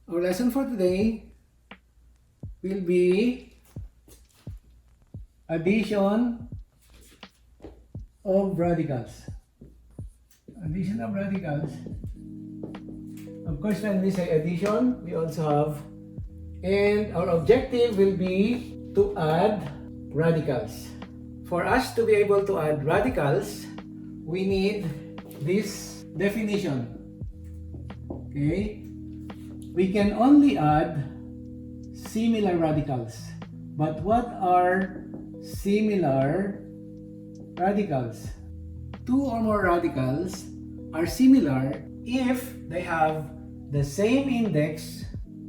Our lesson for today will be addition of radicals. Addition of radicals. Of course, when we say addition, we also have, and our objective will be to add radicals. For us to be able to add radicals, we need this definition. Okay? We can only add similar radicals. But what are similar radicals? Two or more radicals are similar if they have the same index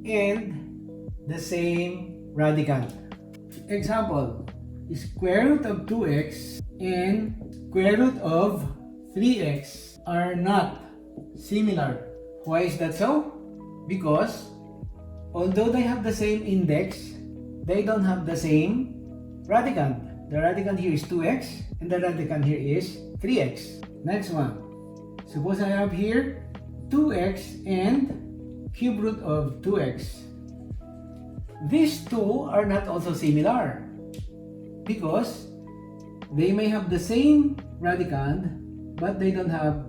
and the same radicand. Example, square root of 2x and square root of 3x are not similar. Why is that so? Because although they have the same index, they don't have the same radicand. The radicand here is 2x and the radicand here is 3x. Next one. Suppose I have here 2x and cube root of 2x. These two are not also similar because they may have the same radicand but they don't have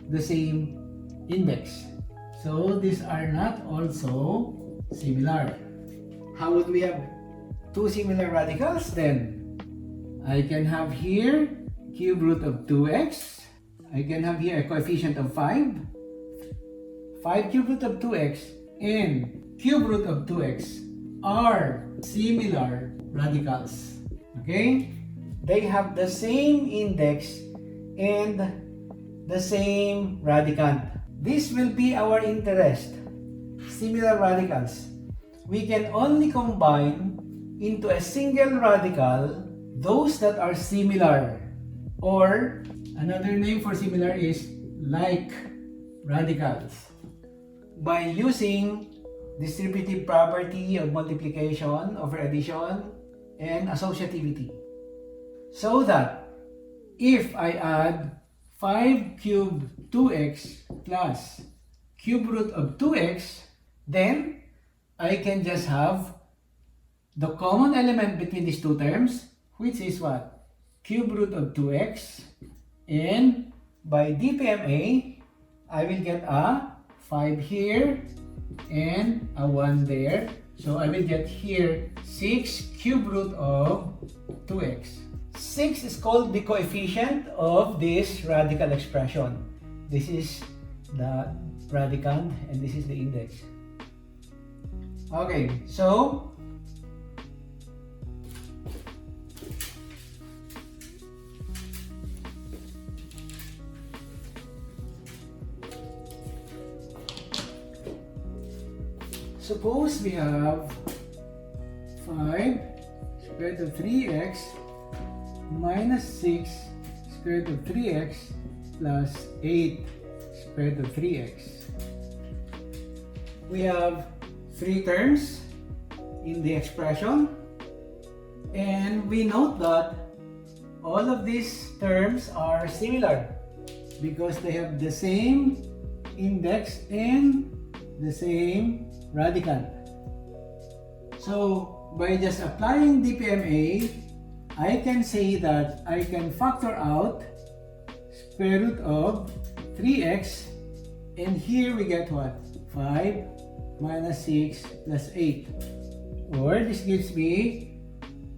the same index. So these are not also similar. How would we have two similar radicals then? I can have here cube root of 2x. I can have here a coefficient of 5. 5 cube root of 2x and cube root of 2x are similar radicals. Okay? They have the same index and the same radicand. This will be our interest. Similar radicals. We can only combine into a single radical those that are similar, or another name for similar is like radicals, by using distributive property of multiplication over addition and associativity. So that if I add 5 cubed 2x plus cube root of 2x, then I can just have the common element between these two terms, which is what? Cube root of 2x, and by DPMA, I will get a 5 here and a 1 there. So I will get here 6 cube root of 2x. 6 is called the coefficient of this radical expression. This is the radicand and this is the index. Okay, so suppose we have 5 square root of 3x minus 6 square root of 3x plus 8 square root of 3x. We have 3 terms in the expression, and we note that all of these terms are similar because they have the same index and the same radicand. So by just applying DPMA, I can say that I can factor out square root of 3x, and here we get what? 5 minus 6 plus 8. Or this gives me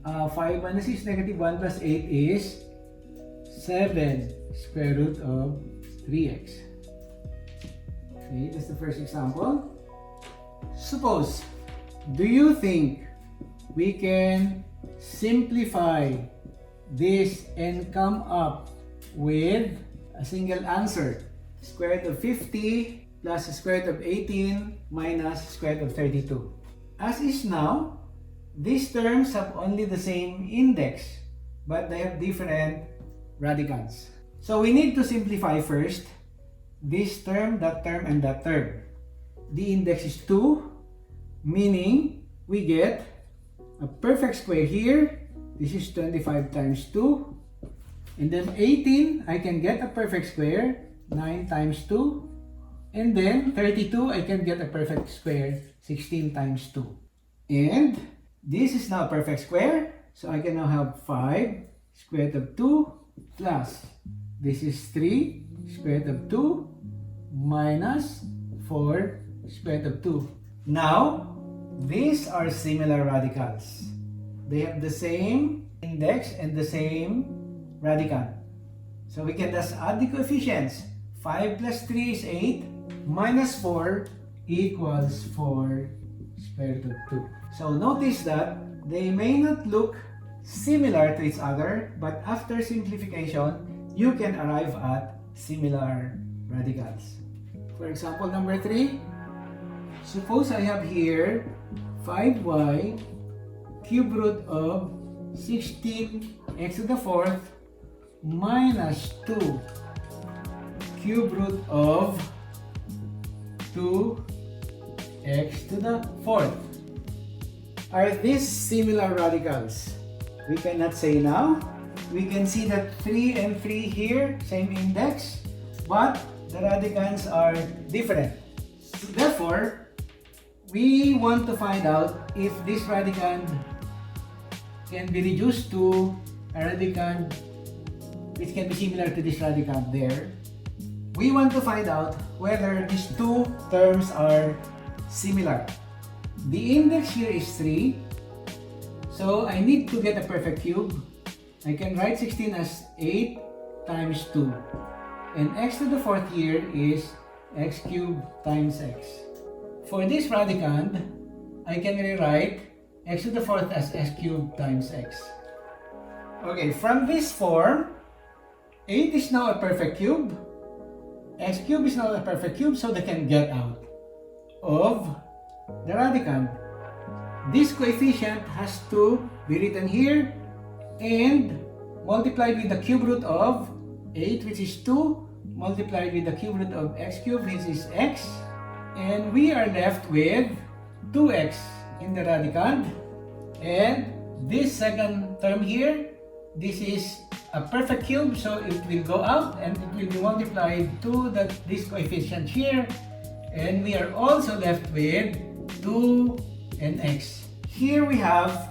5 minus 6 negative 1 plus 8 is 7 square root of 3x. Okay, that's the first example. Suppose, do you think we can simplify this and come up with a single answer? Square root of 50 plus square root of 18 minus square root of 32. As is now, these terms have only the same index, but they have different radicands. So we need to simplify first this term, and that term. The index is 2, meaning we get a perfect square here. This is 25 times 2. And then 18, I can get a perfect square, 9 times 2. And then 32, I can get a perfect square, 16 times 2. And this is now a perfect square, so I can now have 5 square root of 2 plus, this is 3 square root of 2 minus 4 square root of 2. Now, these are similar radicals. They have the same index and the same radicand. So we can just add the coefficients. 5 plus 3 is 8, minus 4 equals 4 square root of 2. So notice that they may not look similar to each other, but after simplification, you can arrive at similar radicals. For example, number 3, suppose I have here 5y cube root of 16x to the fourth minus 2 cube root of 2x to the fourth. Are these similar radicals? We cannot say now. We can see that 3 and 3 here, same index, but the radicands are different. Therefore, we want to find out if this radicand can be reduced to a radicand which can be similar to this radicand there. We want to find out whether these two terms are similar. The index here is 3, so I need to get a perfect cube. I can write 16 as 8 times 2, and x to the fourth here is x cubed times x. For this radicand, I can rewrite x to the fourth as x cubed times x. Okay, from this form, 8 is now a perfect cube, x cubed is now a perfect cube, so they can get out of the radicand. This coefficient has to be written here and multiplied with the cube root of 8, which is 2, multiplied with the cube root of x cubed, which is x, and we are left with 2x in the radicand. And this second term here, this is a perfect cube, so it will go out and it will be multiplied to this coefficient here, and we are also left with 2 and x. Here we have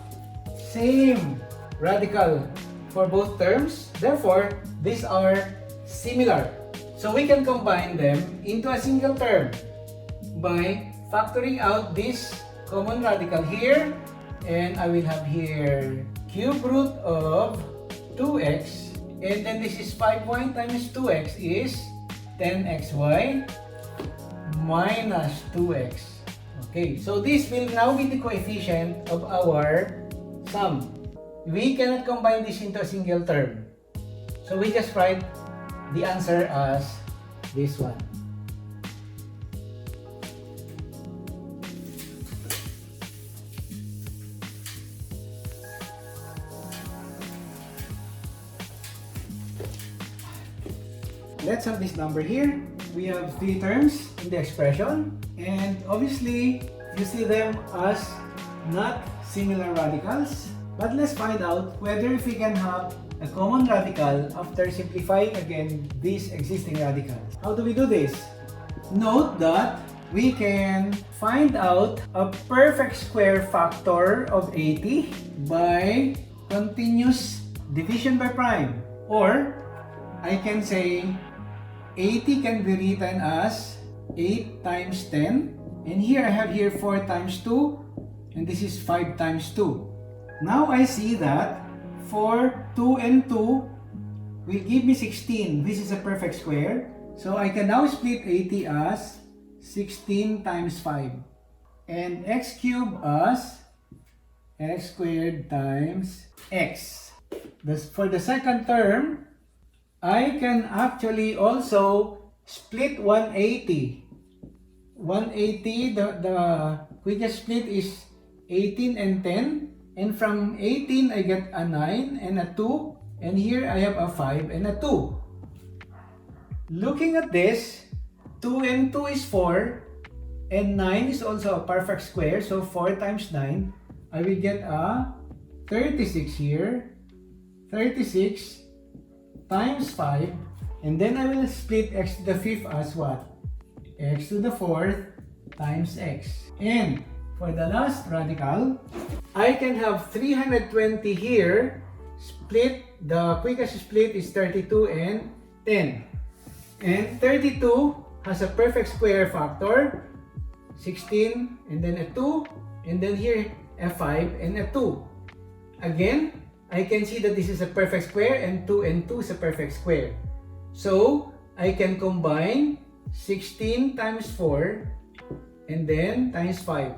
same radical for both terms, therefore these are similar. So we can combine them into a single term by factoring out this common radical here, and I will have here cube root of 2x, and then this is 5y times 2x is 10xy minus 2x. Okay, so this will now be the coefficient of our sum. We cannot combine this into a single term, so we just write the answer as this one. Let's have this number here. We have 3 terms in the expression, and obviously you see them as not similar radicals. But let's find out whether if we can have a common radical after simplifying again these existing radicals. How do we do this? Note that we can find out a perfect square factor of 80 by continuous division by prime, or I can say 80 can be written as 8 times 10, and here I have here 4 times 2, and this is 5 times 2. Now I see that 4, 2, and 2 will give me 16. This is a perfect square, so I can now split 80 as 16 times 5, and x cubed as x squared times x. For the second term, I can actually also split 180. 180, the quickest split is 18 and 10. And from 18, I get a 9 and a 2. And here I have a 5 and a 2. Looking at this, 2 and 2 is 4. And 9 is also a perfect square. So 4 times 9, I will get a 36 here. 36 times 5, and then I will split x to the fifth as what? x to the fourth times x. And for the last radical, I can have 320 here. Split, the quickest split is 32 and 10. And 32 has a perfect square factor, 16, and then a 2, and then here a 5 and a 2. Again, I can see that this is a perfect square and 2 is a perfect square. So, I can combine 16 times 4 and then times 5.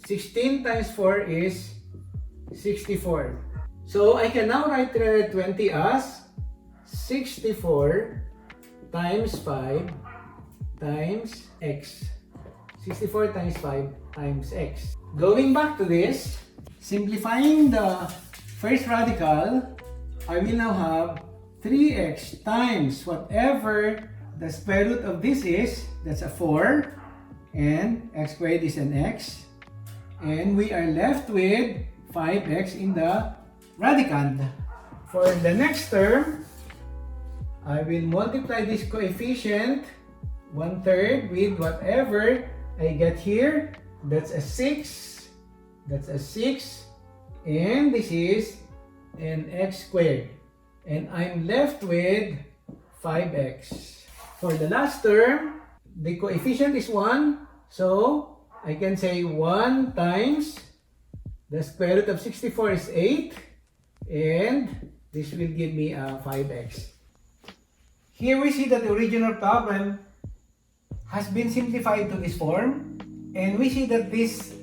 16 times 4 is 64. So, I can now write 320 as 64 times 5 times x. 64 times 5 times x. Going back to this, simplifying the first radical, I will now have 3x times whatever the square root of this is, that's a 4, and x squared is an x, and we are left with 5x in the radicand. For the next term, I will multiply this coefficient 1/3 with whatever I get here. That's a 6, that's a 6, and this is an x squared. And I'm left with 5x. For the last term, the coefficient is 1, so I can say 1 times the square root of 64 is 8, and this will give me a 5x. Here we see that the original problem has been simplified to this form, and we see that these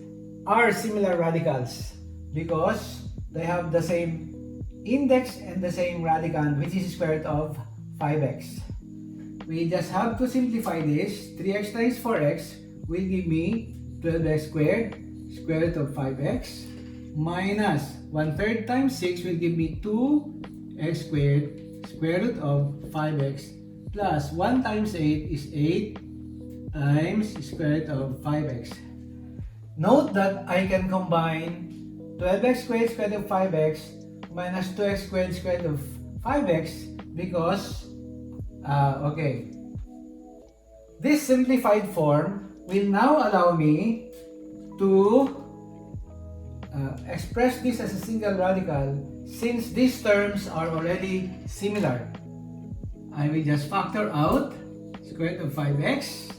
are similar radicals because they have the same index and the same radicand, which is square root of 5x. We just have to simplify this. 3x times 4x will give me 12x squared, square root of 5x, minus 1/3 times 6 will give me 2x squared, square root of 5x, plus 1 times 8 is 8 times square root of 5x. Note that I can combine 12x squared, square root of 5x, minus 2x squared, square root of 5x, because, this simplified form will now allow me to express this as a single radical since these terms are already similar. I will just factor out square root of 5x,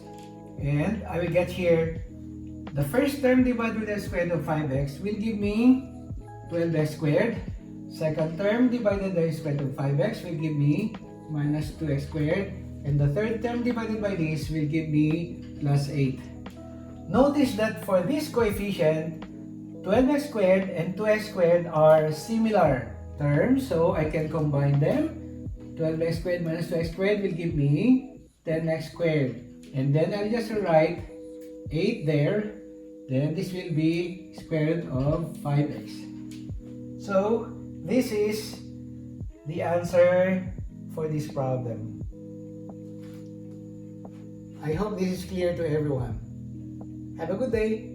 and I will get here the first term divided with the square root of 5x will give me 12x squared. Second term divided by square root of 5x will give me minus 2x squared. And the third term divided by this will give me plus 8. Notice that for this coefficient, 12x squared and 2x squared are similar terms, so I can combine them. 12x squared minus 2x squared will give me 10x squared. And then I'll just write 8 there. Then this will be square root of 5x. So, this is the answer for this problem. I hope this is clear to everyone. Have a good day.